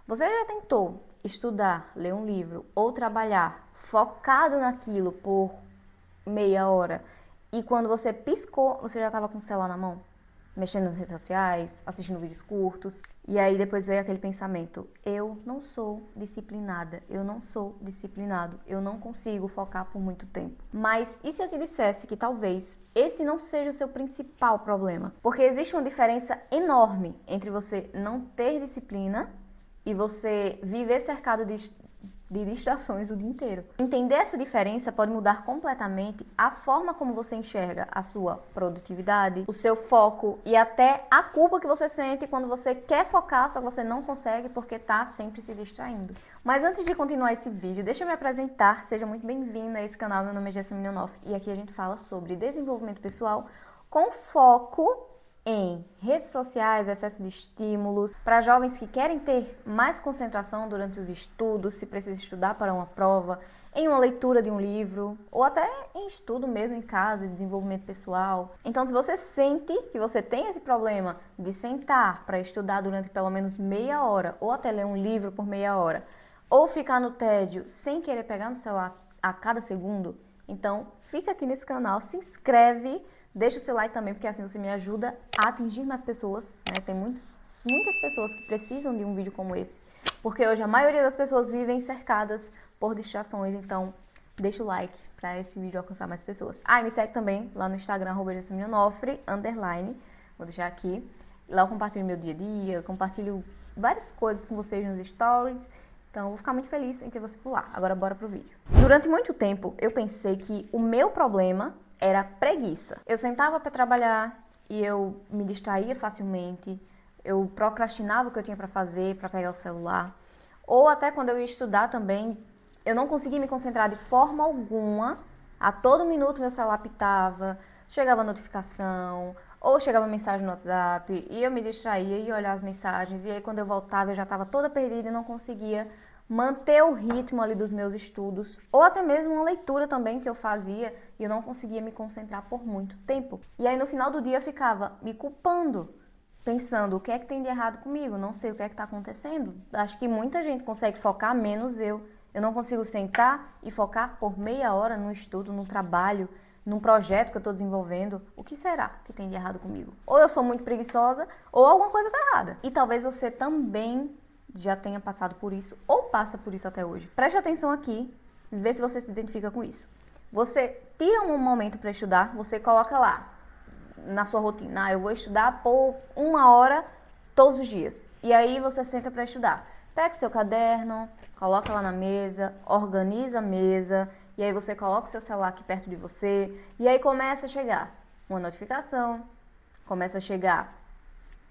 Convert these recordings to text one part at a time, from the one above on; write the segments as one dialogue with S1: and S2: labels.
S1: Você já tentou estudar, ler um livro ou trabalhar focado naquilo por meia hora e quando você piscou, você já estava com o celular na mão? Mexendo nas redes sociais, assistindo vídeos curtos. E aí depois veio aquele pensamento: eu não sou disciplinada, eu não sou disciplinado, eu não consigo focar por muito tempo. Mas e se eu te dissesse que talvez esse não seja o seu principal problema? Porque existe uma diferença enorme entre você não ter disciplina e você viver cercado de distrações o dia inteiro. Entender essa diferença pode mudar completamente a forma como você enxerga a sua produtividade, o seu foco e até a culpa que você sente quando você quer focar, só que você não consegue porque está sempre se distraindo. Mas antes de continuar esse vídeo, deixa eu me apresentar. Seja muito bem-vinda a esse canal. Meu nome é Jessamine Onoff e aqui a gente fala sobre desenvolvimento pessoal com foco em redes sociais, excesso de estímulos, para jovens que querem ter mais concentração durante os estudos, se precisa estudar para uma prova, em uma leitura de um livro, ou até em estudo mesmo em casa, desenvolvimento pessoal. Então, se você sente que você tem esse problema de sentar para estudar durante pelo menos meia hora, ou até ler um livro por meia hora, ou ficar no tédio sem querer pegar no celular a cada segundo, então fica aqui nesse canal, se inscreve, deixa o seu like também, porque assim você me ajuda a atingir mais pessoas, né? Tem muitas pessoas que precisam de um vídeo como esse, porque hoje a maioria das pessoas vivem cercadas por distrações, então deixa o like para esse vídeo alcançar mais pessoas. Ah, e me segue também lá no Instagram, @JessamineOnofre_, vou deixar aqui. Lá eu compartilho meu dia a dia, compartilho várias coisas com vocês nos stories, então eu vou ficar muito feliz em ter você por lá. Agora bora pro vídeo. Durante muito tempo eu pensei que o meu problema era preguiça. Eu sentava para trabalhar e eu me distraía facilmente, eu procrastinava o que eu tinha para fazer, para pegar o celular. Ou até quando eu ia estudar também, eu não conseguia me concentrar de forma alguma. A todo minuto meu celular pitava, chegava notificação, ou chegava mensagem no WhatsApp, e eu me distraía e ia olhar as mensagens, e aí quando eu voltava eu já estava toda perdida e não conseguia manter o ritmo ali dos meus estudos, ou até mesmo uma leitura também que eu fazia e eu não conseguia me concentrar por muito tempo. E aí no final do dia eu ficava me culpando, pensando o que é que tem de errado comigo, não sei o que é que está acontecendo. Acho que muita gente consegue focar, menos eu. Eu não consigo sentar e focar por meia hora no estudo, no trabalho, num projeto que eu estou desenvolvendo. O que será que tem de errado comigo? Ou eu sou muito preguiçosa, ou alguma coisa está errada. E talvez você também já tenha passado por isso ou passa por isso até hoje. Preste atenção aqui, vê se você se identifica com isso. Você tira um momento para estudar, você coloca lá na sua rotina: eu vou estudar por 1 hora todos os dias. E aí você senta para estudar. Pega seu caderno, coloca lá na mesa, organiza a mesa, e aí você coloca o seu celular aqui perto de você, e aí começa a chegar uma notificação, começa a chegar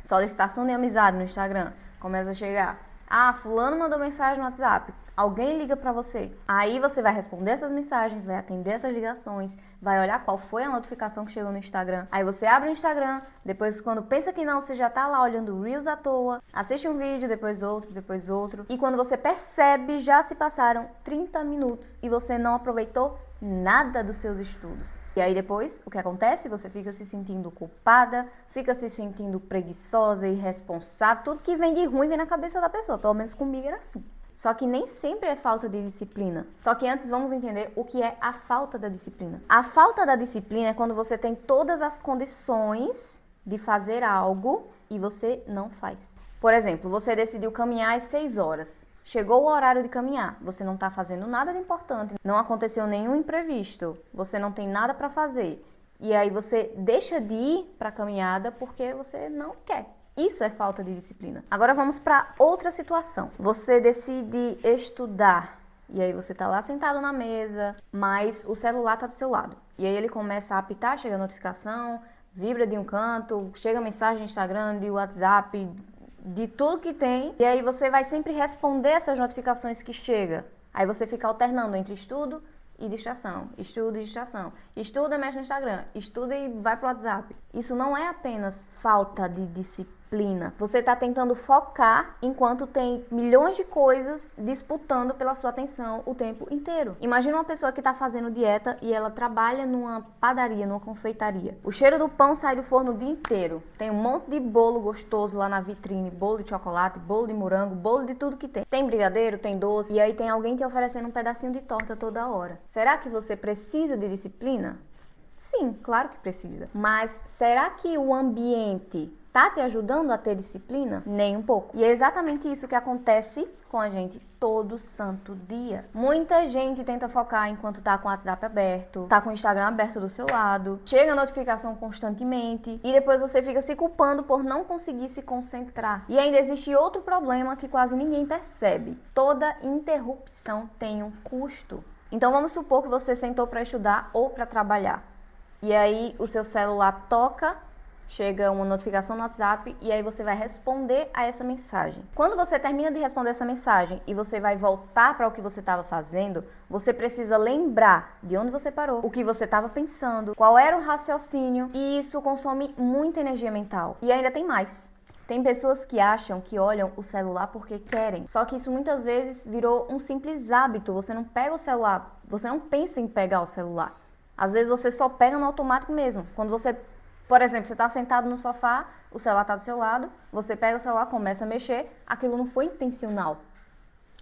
S1: solicitação de amizade no Instagram, começa a chegar: ah, fulano mandou mensagem no WhatsApp, alguém liga pra você. Aí você vai responder essas mensagens, vai atender essas ligações, vai olhar qual foi a notificação que chegou no Instagram. Aí você abre o Instagram, depois quando pensa que não, você já tá lá olhando Reels à toa, assiste um vídeo, depois outro. E quando você percebe, já se passaram 30 minutos e você não aproveitou nada dos seus estudos. E aí depois, o que acontece? Você fica se sentindo culpada, fica se sentindo preguiçosa, irresponsável, tudo que vem de ruim vem na cabeça da pessoa, pelo menos comigo era assim. Só que nem sempre é falta de disciplina. Só que antes vamos entender o que é a falta da disciplina. A falta da disciplina é quando você tem todas as condições de fazer algo e você não faz. Por exemplo, você decidiu caminhar às 6 horas. Chegou o horário de caminhar, você não está fazendo nada de importante, não aconteceu nenhum imprevisto, você não tem nada para fazer. E aí você deixa de ir para a caminhada porque você não quer. Isso é falta de disciplina. Agora vamos para outra situação. Você decide estudar e aí você tá lá sentado na mesa, mas o celular tá do seu lado. E aí ele começa a apitar, chega a notificação, vibra de um canto, chega mensagem no Instagram, de WhatsApp, de tudo que tem. E aí você vai sempre responder essas notificações que chegam. Aí você fica alternando entre estudo e distração, estudo e distração. Estuda e mexe no Instagram, estuda e vai pro WhatsApp. Isso não é apenas falta de disciplina, disciplina. Você está tentando focar enquanto tem milhões de coisas disputando pela sua atenção o tempo inteiro. Imagina uma pessoa que está fazendo dieta e ela trabalha numa padaria, numa confeitaria. O cheiro do pão sai do forno o dia inteiro. Tem um monte de bolo gostoso lá na vitrine, bolo de chocolate, bolo de morango, bolo de tudo que tem. Tem brigadeiro, tem doce, e aí tem alguém te oferecendo um pedacinho de torta toda hora. Será que você precisa de disciplina? Sim, claro que precisa. Mas será que o ambiente tá te ajudando a ter disciplina? Nem um pouco. E é exatamente isso que acontece com a gente todo santo dia. Muita gente tenta focar enquanto tá com o WhatsApp aberto, tá com o Instagram aberto do seu lado, chega a notificação constantemente e depois você fica se culpando por não conseguir se concentrar. E ainda existe outro problema que quase ninguém percebe. Toda interrupção tem um custo. Então vamos supor que você sentou para estudar ou para trabalhar. E aí o seu celular toca, chega uma notificação no WhatsApp e aí você vai responder a essa mensagem. Quando você termina de responder essa mensagem e você vai voltar para o que você estava fazendo, você precisa lembrar de onde você parou, o que você estava pensando, qual era o raciocínio, e isso consome muita energia mental. E ainda tem mais. Tem pessoas que acham que olham o celular porque querem. Só que isso muitas vezes virou um simples hábito. Você não pega o celular, você não pensa em pegar o celular. Às vezes você só pega no automático mesmo. Quando você, por exemplo, você está sentado no sofá, o celular está do seu lado, você pega o celular, começa a mexer, aquilo não foi intencional.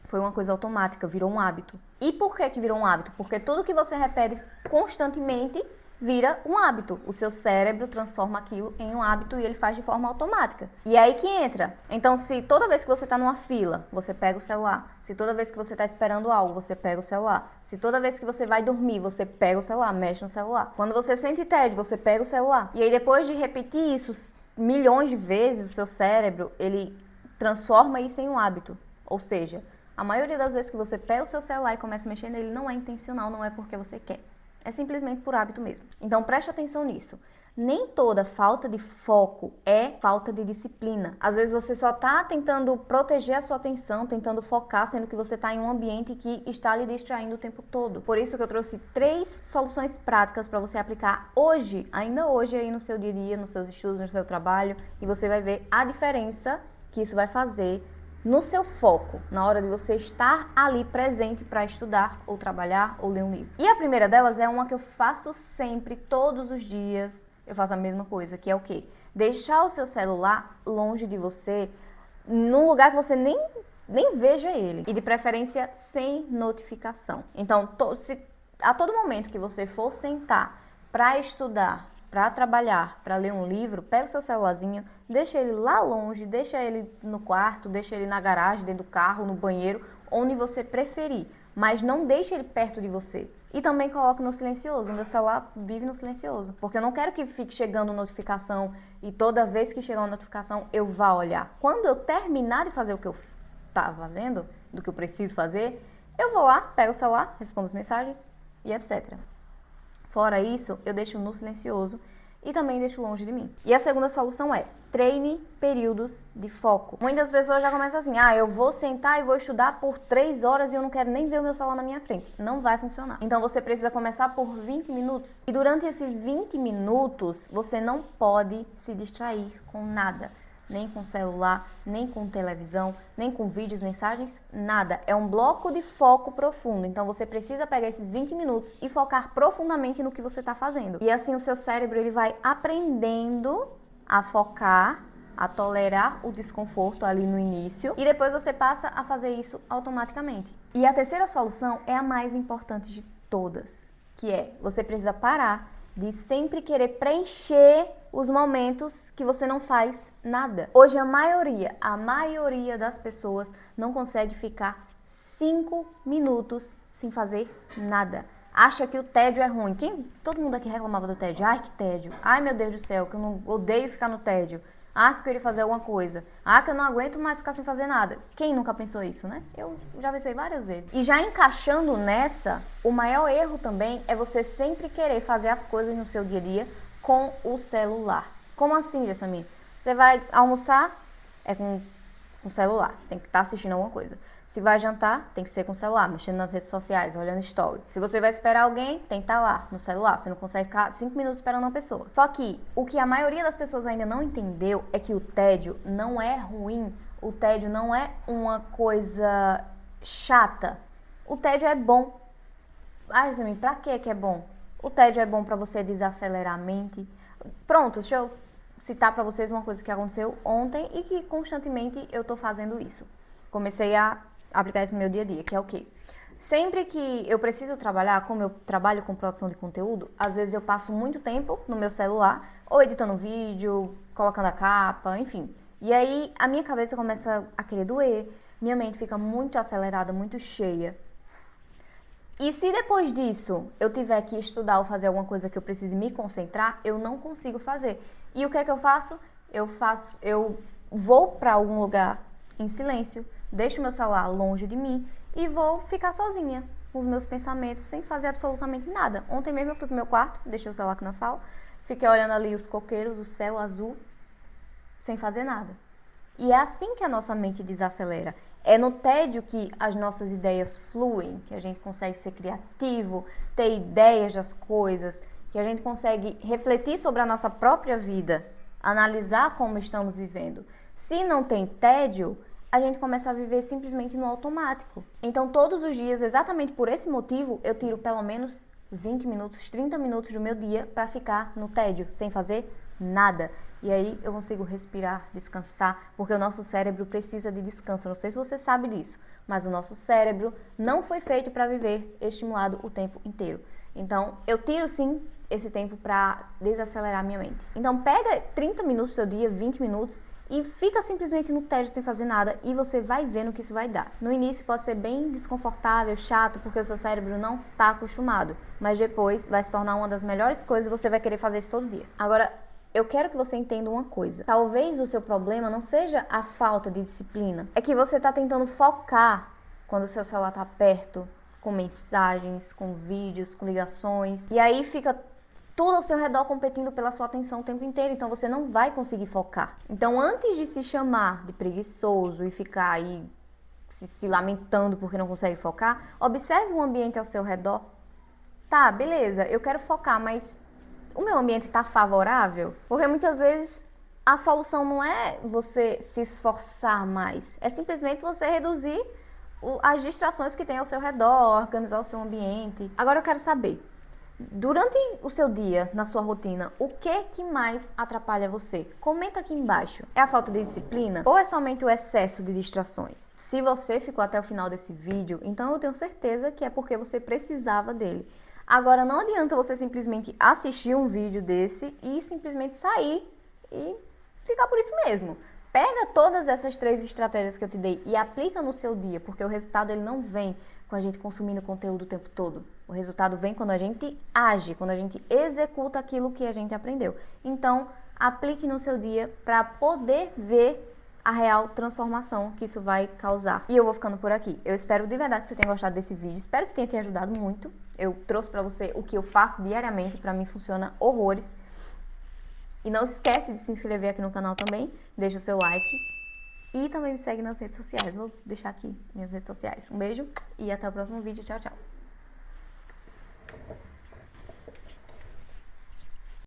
S1: Foi uma coisa automática, virou um hábito. E por que virou um hábito? Porque tudo que você repete constantemente vira um hábito. O seu cérebro transforma aquilo em um hábito e ele faz de forma automática. E é aí que entra. Então, se toda vez que você está numa fila, você pega o celular. Se toda vez que você está esperando algo, você pega o celular. Se toda vez que você vai dormir, você pega o celular, mexe no celular. Quando você sente tédio, você pega o celular. E aí, depois de repetir isso milhões de vezes, o seu cérebro, ele transforma isso em um hábito. Ou seja, a maioria das vezes que você pega o seu celular e começa a mexer nele, não é intencional, não é porque você quer. É simplesmente por hábito mesmo. Então preste atenção nisso. Nem toda falta de foco é falta de disciplina. Às vezes você só está tentando proteger a sua atenção, tentando focar, sendo que você está em um ambiente que está lhe distraindo o tempo todo. Por isso que eu trouxe 3 soluções práticas para você aplicar hoje, ainda hoje aí no seu dia a dia, nos seus estudos, no seu trabalho, e você vai ver a diferença que isso vai fazer no seu foco, na hora de você estar ali presente para estudar, ou trabalhar, ou ler um livro. E a primeira delas é uma que eu faço sempre, todos os dias, eu faço a mesma coisa, que é o quê? Deixar o seu celular longe de você, num lugar que você nem veja ele. E de preferência sem notificação. Então, a todo momento que você for sentar para estudar, para trabalhar, para ler um livro, pega o seu celularzinho, deixa ele lá longe, deixa ele no quarto, deixa ele na garagem, dentro do carro, no banheiro, onde você preferir, mas não deixe ele perto de você. E também coloque no silencioso. O meu celular vive no silencioso, porque eu não quero que fique chegando notificação e toda vez que chegar uma notificação eu vá olhar. Quando eu terminar de fazer o que eu estava fazendo, do que eu preciso fazer, eu vou lá, pego o celular, respondo as mensagens e etc. Fora isso, eu deixo no silencioso e também deixo longe de mim. E a segunda solução é: treine períodos de foco. Muitas pessoas já começam assim: eu vou sentar e vou estudar por 3 horas e eu não quero nem ver o meu celular na minha frente. Não vai funcionar. Então você precisa começar por 20 minutos. E durante esses 20 minutos, você não pode se distrair com nada. Nem com celular, nem com televisão, nem com vídeos, mensagens, nada. É um bloco de foco profundo. Então você precisa pegar esses 20 minutos e focar profundamente no que você está fazendo. E assim o seu cérebro ele vai aprendendo a focar, a tolerar o desconforto ali no início. E depois você passa a fazer isso automaticamente. E a terceira solução é a mais importante de todas, que é: você precisa parar de sempre querer preencher os momentos que você não faz nada. Hoje a maioria das pessoas não consegue ficar 5 minutos sem fazer nada. Acha que o tédio é ruim. Todo mundo aqui reclamava do tédio. Ai, que tédio. Ai, meu Deus do céu, que eu não odeio ficar no tédio. Ah, que eu queria fazer alguma coisa. Ah, que eu não aguento mais ficar sem fazer nada. Quem nunca pensou isso, né? Eu já pensei várias vezes. E já encaixando nessa, o maior erro também é você sempre querer fazer as coisas no seu dia a dia com o celular. Como assim, Jessamine? Você vai almoçar, é com com o celular, tem que estar assistindo alguma coisa. Se vai jantar, tem que ser com o celular, mexendo nas redes sociais, olhando story. Se você vai esperar alguém, tem que estar lá no celular. Você não consegue ficar 5 minutos esperando uma pessoa. Só que o que a maioria das pessoas ainda não entendeu é que o tédio não é ruim. O tédio não é uma coisa chata. O tédio é bom. Ah, Jasmine, pra que é bom? O tédio é bom pra você desacelerar a mente. Pronto, deixa eu citar pra vocês uma coisa que aconteceu ontem e que constantemente eu tô fazendo isso. Comecei a aplicar isso no meu dia a dia, que é o quê? Sempre que eu preciso trabalhar, como eu trabalho com produção de conteúdo, às vezes eu passo muito tempo no meu celular, ou editando vídeo, colocando a capa, enfim. E aí a minha cabeça começa a querer doer, minha mente fica muito acelerada, muito cheia. E se depois disso eu tiver que estudar ou fazer alguma coisa que eu precise me concentrar, eu não consigo fazer. E o que é que eu faço? Eu vou para algum lugar em silêncio, deixo meu celular longe de mim e vou ficar sozinha com os meus pensamentos, sem fazer absolutamente nada. Ontem mesmo eu fui pro meu quarto, deixei o celular aqui na sala, fiquei olhando ali os coqueiros, o céu azul, sem fazer nada. E é assim que a nossa mente desacelera. É no tédio que as nossas ideias fluem, que a gente consegue ser criativo, ter ideias das coisas, que a gente consegue refletir sobre a nossa própria vida, analisar como estamos vivendo. Se não tem tédio, a gente começa a viver simplesmente no automático. Então, todos os dias, exatamente por esse motivo, eu tiro pelo menos 20 minutos, 30 minutos do meu dia para ficar no tédio, sem fazer nada. E aí eu consigo respirar, descansar, porque o nosso cérebro precisa de descanso. Não sei se você sabe disso, mas o nosso cérebro não foi feito para viver estimulado o tempo inteiro. Então, eu tiro sim esse tempo para desacelerar minha mente. Então, pega 30 minutos do seu dia, 20 minutos, e fica simplesmente no tédio sem fazer nada e você vai vendo o que isso vai dar. No início pode ser bem desconfortável, chato, porque o seu cérebro não está acostumado, mas depois vai se tornar uma das melhores coisas e você vai querer fazer isso todo dia. Agora, eu quero que você entenda uma coisa. Talvez o seu problema não seja a falta de disciplina, é que você está tentando focar quando o seu celular está perto, com mensagens, com vídeos, com ligações, e aí fica tudo ao seu redor competindo pela sua atenção o tempo inteiro, então você não vai conseguir focar. Então, antes de se chamar de preguiçoso e ficar aí se lamentando porque não consegue focar, observe o ambiente ao seu redor. Tá, beleza, eu quero focar, mas o meu ambiente está favorável? Porque muitas vezes a solução não é você se esforçar mais, é simplesmente você reduzir as distrações que tem ao seu redor, organizar o seu ambiente. Agora eu quero saber, durante o seu dia, na sua rotina, o que mais atrapalha você? Comenta aqui embaixo. É a falta de disciplina ou é somente o excesso de distrações? Se você ficou até o final desse vídeo, então eu tenho certeza que é porque você precisava dele. Agora, não adianta você simplesmente assistir um vídeo desse e simplesmente sair e ficar por isso mesmo. Pega todas essas 3 estratégias que eu te dei e aplica no seu dia, porque o resultado ele não vem com a gente consumindo conteúdo o tempo todo. O resultado vem quando a gente age, quando a gente executa aquilo que a gente aprendeu. Então, aplique no seu dia para poder ver a real transformação que isso vai causar. E eu vou ficando por aqui. Eu espero de verdade que você tenha gostado desse vídeo. Espero que tenha te ajudado muito. Eu trouxe para você o que eu faço diariamente. Para mim funciona horrores. E não esquece de se inscrever aqui no canal também. Deixa o seu like. E também me segue nas redes sociais. Vou deixar aqui minhas redes sociais. Um beijo e até o próximo vídeo. Tchau, tchau.